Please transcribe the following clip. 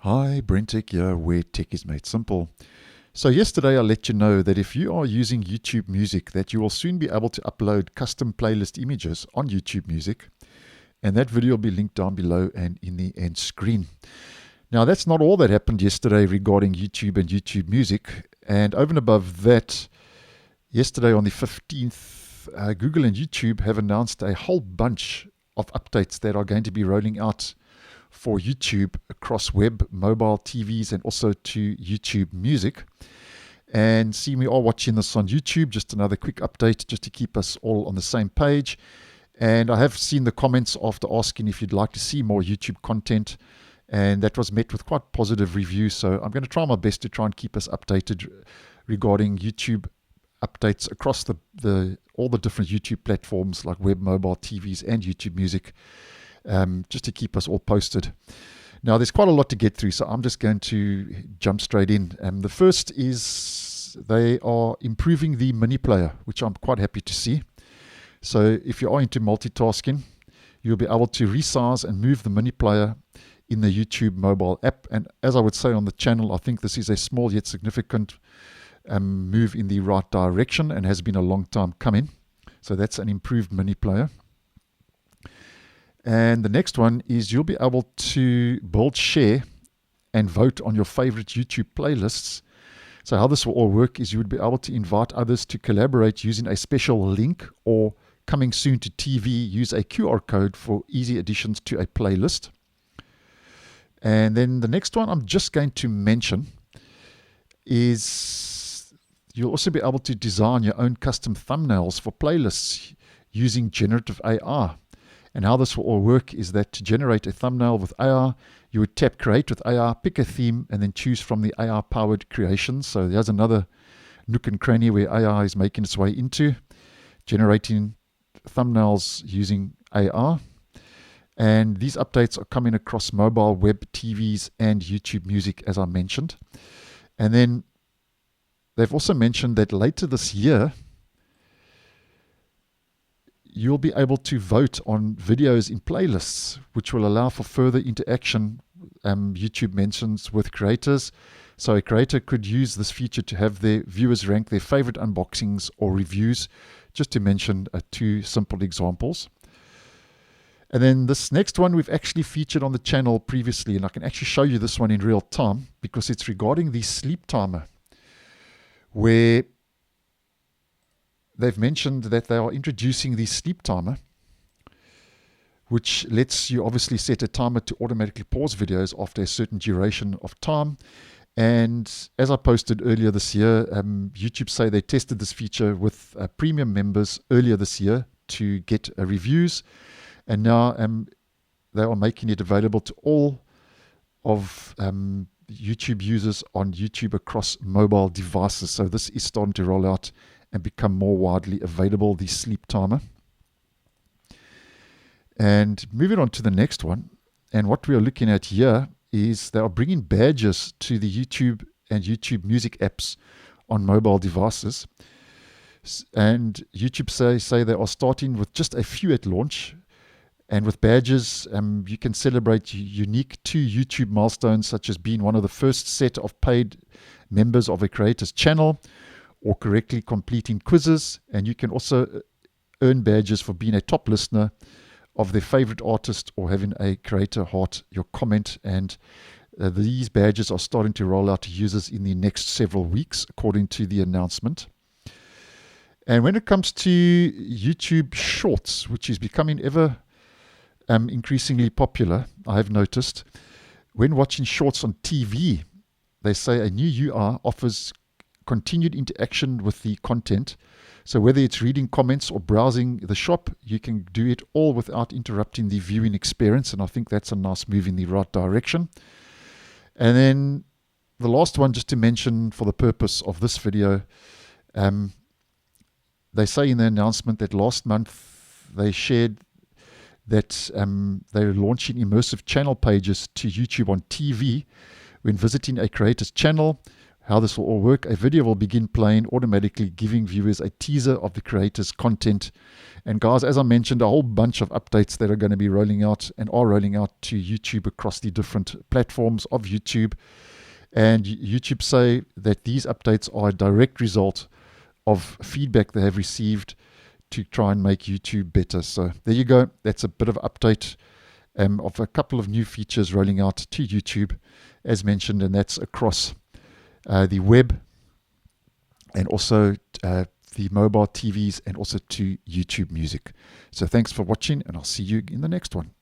Hi, BrenTech here, where tech is made simple. So yesterday I let you know that if you are using YouTube Music, that you will soon be able to upload custom playlist images on YouTube Music. And that video will be linked down below and in the end screen. Now that's not all that happened yesterday regarding YouTube and YouTube Music. And over and above that, yesterday on the 15th, Google and YouTube have announced a whole bunch of updates that are going to be rolling out for YouTube across web, mobile, TVs, and also to YouTube Music. And see, we are watching this on YouTube. Just another quick update just to keep us all on the same page. And I have seen the comments after asking if you'd like to see more YouTube content, and that was met with quite positive reviews. So I'm going to try my best to try and keep us updated regarding YouTube updates across all the different YouTube platforms like web, mobile, TVs, and YouTube Music. Just to keep us all posted. Now, there's quite a lot to get through, so I'm just going to jump straight in. The first is they are improving the Miniplayer, which I'm quite happy to see. So if you are into multitasking, you'll be able to resize and move the Miniplayer in the YouTube mobile app. And as I would say on the channel, I think this is a small yet significant move in the right direction and has been a long time coming. So that's an improved Miniplayer. And the next one is you'll be able to build, share, and vote on your favorite YouTube playlists. So how this will all work is you would be able to invite others to collaborate using a special link, or coming soon to TV, use a QR code for easy additions to a playlist. And then the next one I'm just going to mention is you'll also be able to design your own custom thumbnails for playlists using Generative AR. And how this will all work is that to generate a thumbnail with AR, you would tap Create with AR, pick a theme, and then choose from the AR-powered creations. So there's another nook and cranny where AR is making its way into, generating thumbnails using AR. And these updates are coming across mobile, web, TVs, and YouTube Music, as I mentioned. And then they've also mentioned that later this year, you'll be able to vote on videos in playlists, which will allow for further interaction, YouTube mentions, with creators. So a creator could use this feature to have their viewers rank their favorite unboxings or reviews, just to mention two simple examples. And then this next one we've actually featured on the channel previously, and I can actually show you this one in real time because it's regarding the sleep timer, where they've mentioned that they are introducing the sleep timer, which lets you obviously set a timer to automatically pause videos after a certain duration of time. And as I posted earlier this year, YouTube say they tested this feature with premium members earlier this year to get reviews. And now they are making it available to all of YouTube users on YouTube across mobile devices. So this is starting to roll out and become more widely available, the sleep timer. And moving on to the next one, and what we are looking at here is they are bringing badges to the YouTube and YouTube Music apps on mobile devices. And YouTube say they are starting with just a few at launch. And with badges, you can celebrate unique to YouTube milestones, such as being one of the first set of paid members of a creator's channel, or correctly completing quizzes. And you can also earn badges for being a top listener of their favorite artist or having a creator heart your comment. And these badges are starting to roll out to users in the next several weeks, according to the announcement. And when it comes to YouTube Shorts, which is becoming ever increasingly popular, I have noticed, when watching shorts on TV, they say a new UI offers continued interaction with the content. So whether it's reading comments or browsing the shop, you can do it all without interrupting the viewing experience. And I think that's a nice move in the right direction. And then the last one, just to mention for the purpose of this video, they say in the announcement that last month they shared that they're launching immersive channel pages to YouTube on TV when visiting a creator's channel. how this will all work. A video will begin playing automatically, giving viewers a teaser of the creator's content. And guys, as I mentioned, a whole bunch of updates that are going to be rolling out and are rolling out to YouTube across the different platforms of YouTube. And YouTube say that these updates are a direct result of feedback they have received to try and make YouTube better. So there you go. That's a bit of update of a couple of new features rolling out to YouTube, as mentioned, and that's across the web and also the mobile TVs and also to YouTube Music. So thanks for watching, and I'll see you in the next one.